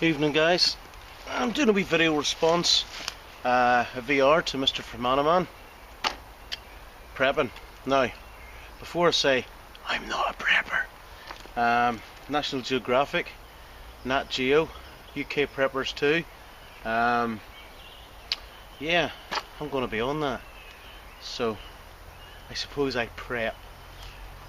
Evening guys, I'm doing a wee video response, a VR to MrFermanaghman, prepping. Now, before I say, I'm not a prepper, National Geographic, Nat Geo, UK preppers too, yeah, I'm going to be on that, so I suppose I prep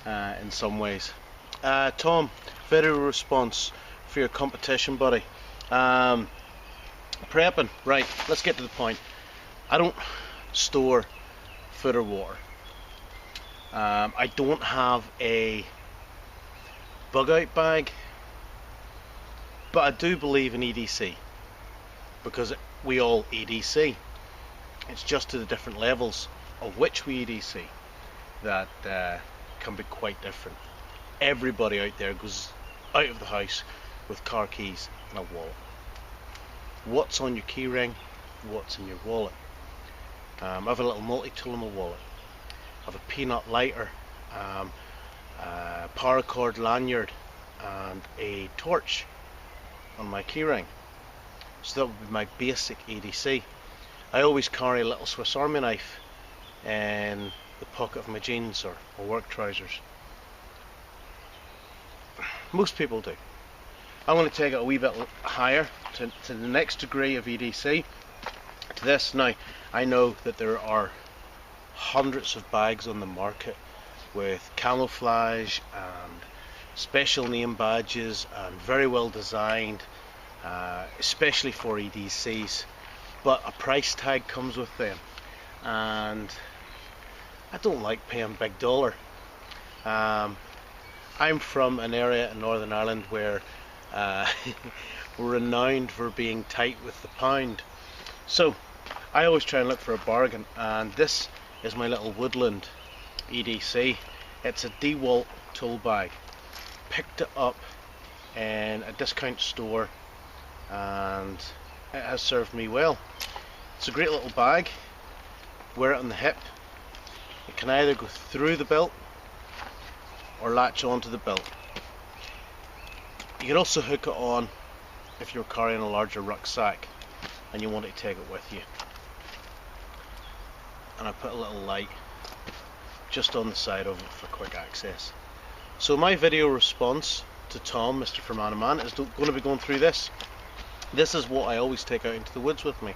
in some ways. Tom, video response for your competition buddy. Prepping, right, let's get to the point. I don't store food or water. I don't have a bug out bag, but I do believe in EDC because we all EDC. It's just to the different levels of which we EDC that can be quite different. Everybody out there goes out of the house with car keys and a wallet. What's on your key ring? What's in your wallet? I have a little multi-tool in my wallet. I have a peanut lighter, a paracord lanyard and a torch on my key ring. So that would be my basic EDC. I always carry a little Swiss Army knife in the pocket of my jeans or work trousers. Most people do. I'm going to take it a wee bit higher to the next degree of EDC to this. Now, I know that there are hundreds of bags on the market with camouflage and special name badges and very well designed, especially for EDCs, but a price tag comes with them, and I don't like paying big dollar. I'm from an area in Northern Ireland where we're renowned for being tight with the pound, so I always try and look for a bargain, and this is my little Woodland EDC. It's a DeWalt tool bag. Picked it up in a discount store and it has served me well. It's a great little bag. Wear it on the hip. It can either go through the belt or latch onto the belt. You can also hook it on if you're carrying a larger rucksack and you want to take it with you. And I put a little light just on the side of it for quick access. So my video response to Tom, MrFermanaghman, is going to be going through this. This is what I always take out into the woods with me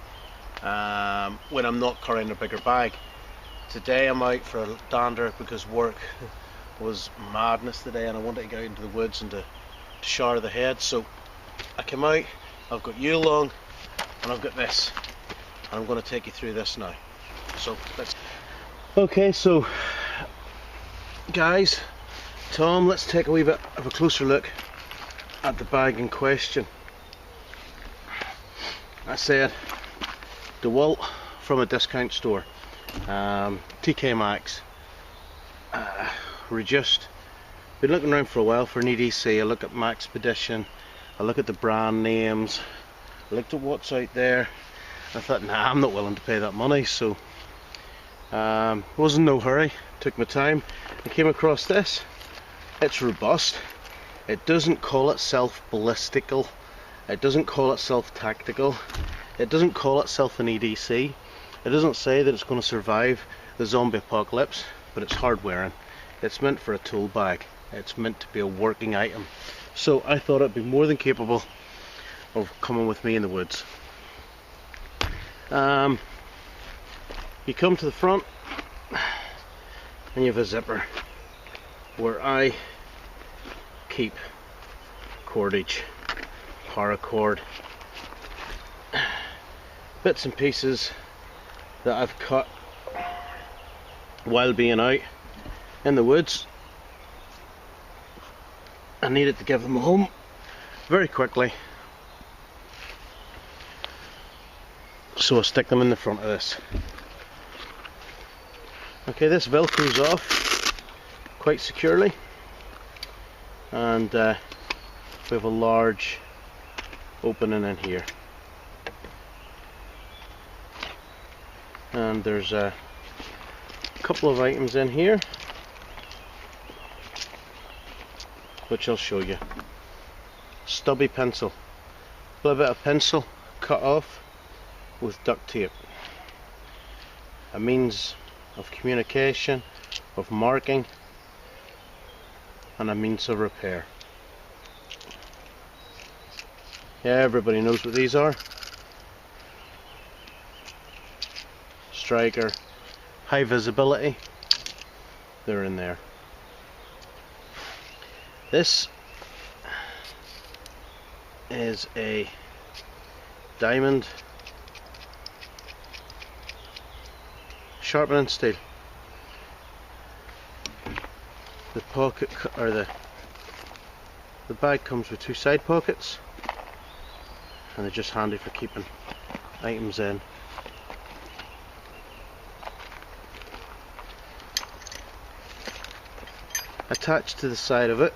when I'm not carrying a bigger bag. Today I'm out for a dander because work was madness today and I wanted to get out into the woods and to shower the head, so I came out. I've got you along and I've got this, and I'm going to take you through this now. So let's. Okay, so guys, Tom, let's take a wee bit of a closer look at the bag in question. I said DeWalt from a discount store, TK Maxx, reduced. Been looking around for a while for an EDC. I look at Maxpedition, I look at the brand names, I looked at what's out there. I thought, nah, I'm not willing to pay that money, so was in no hurry, took my time and came across this. It's robust. It doesn't call itself ballistical, it doesn't call itself tactical, it doesn't call itself an EDC, it doesn't say that it's going to survive the zombie apocalypse, but it's hard wearing. It's meant for a tool bag. It's meant to be a working item. So I thought it'd be more than capable of coming with me in the woods. You come to the front and you have a zipper where I keep cordage, paracord, bits and pieces that I've cut while being out in the woods. I needed to give them a home very quickly, so I stick them in the front of this. Okay, this velcros off quite securely, and we have a large opening in here, and there's a couple of items in here which I'll show you. Stubby pencil. little bit of pencil cut off with duct tape. A means of communication, of marking, and a means of repair. Yeah, everybody knows what these are. Striker, high visibility, they're in there. This is a diamond sharpening steel. The pocket, or the bag comes with 2 side pockets, and they're just handy for keeping items in. Attached to the side of it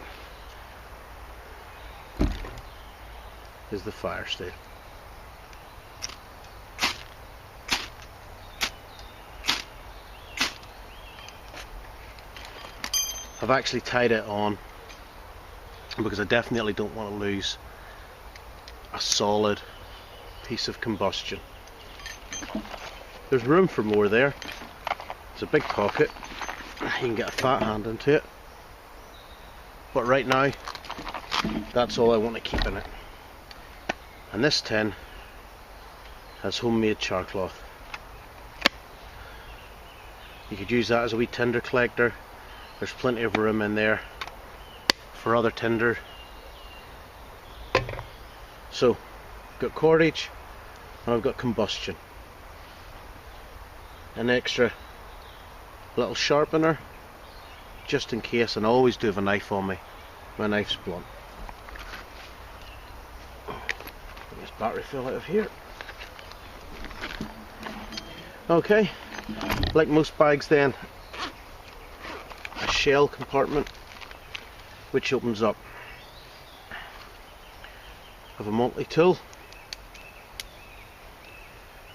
is the fire steel. I've actually tied it on because I definitely don't want to lose a solid piece of combustion. There's room for more there. It's a big pocket. You can get a fat hand into it. But right now, that's all I want to keep in it. And this tin has homemade char cloth. You could use that as a wee tinder collector. There's plenty of room in there for other tinder. So, I've got cordage and I've got combustion. An extra little sharpener, just in case, and I always do have a knife on me. My knife's blunt. Get this battery fill out of here. Okay, like most bags then, a shell compartment which opens up. I have a multi-tool,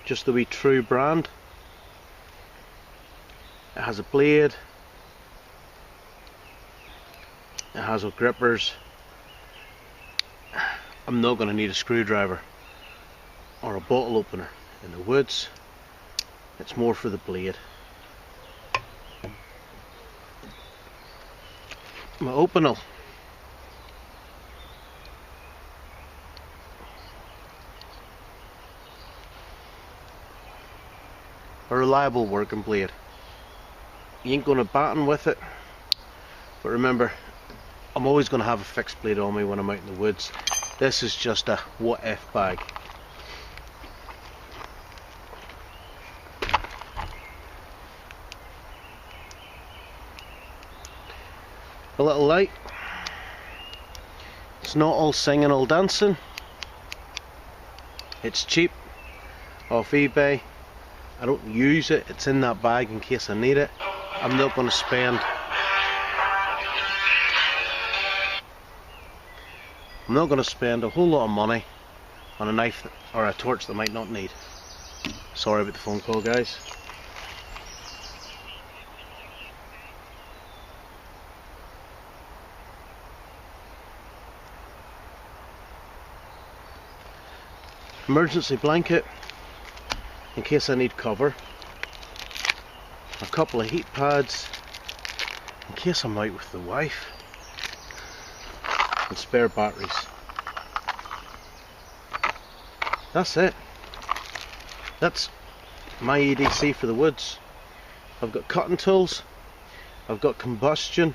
just the wee True brand. It has a blade, it has grippers. I'm not going to need a screwdriver or a bottle opener in the woods. It's more for the blade. My openal. A reliable working blade. You ain't going to batten with it, but remember, I'm always going to have a fixed blade on me when I'm out in the woods. This is just a what if bag. A little light. It's not all singing, all dancing. It's cheap, off eBay. I don't use it, it's in that bag in case I need it. I'm not going to spend a whole lot of money on a knife or a torch that I might not need. Sorry about the phone call, guys. Emergency blanket in case I need cover. A couple of heat pads in case I'm out with the wife. And spare batteries. That's it. That's my EDC for the woods. I've got cutting tools, I've got combustion,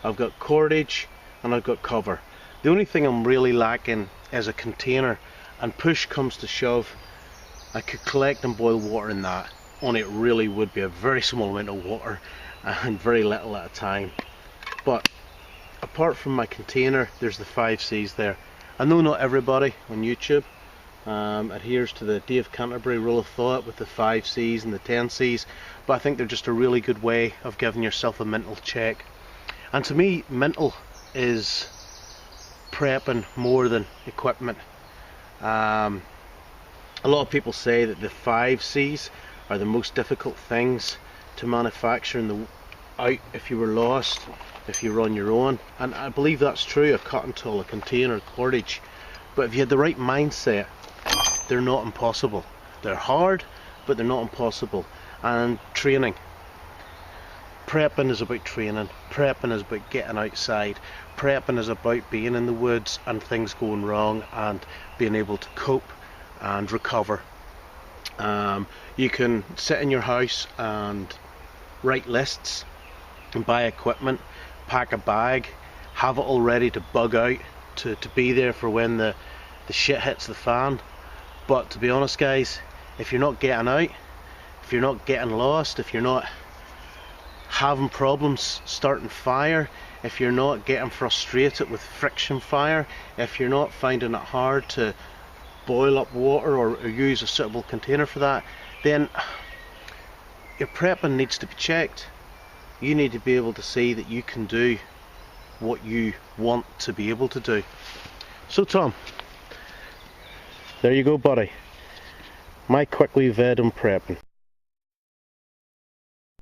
I've got cordage, and I've got cover. The only thing I'm really lacking is a container, and push comes to shove, I could collect and boil water in that. Only it really would be a very small amount of water and very little at a time. But apart from my container, there's the 5 C's there. I know not everybody on YouTube adheres to the Dave Canterbury rule of thought with the 5 C's and the 10 C's, but I think they're just a really good way of giving yourself a mental check. And to me, mental is prepping more than equipment. A lot of people say that the 5 C's are the most difficult things to manufacture in the out if you were lost, if you were on your own, and I believe that's true. A cotton tool, a container, cordage, But if you had the right mindset, they're not impossible. They're hard, but they're not impossible. And training. Prepping is about training. Prepping is about getting outside. Prepping is about being in the woods and things going wrong and being able to cope and recover. You can sit in your house and write lists and buy equipment, pack a bag, have it all ready to bug out, to be there for when the shit hits the fan. But to be honest guys, if you're not getting out, if you're not getting lost, if you're not having problems starting fire, if you're not getting frustrated with friction fire, if you're not finding it hard to boil up water or use a suitable container for that, then your prepping needs to be checked. You need to be able to see that you can do what you want to be able to do. So Tom, there you go buddy, my quickly vid on prepping.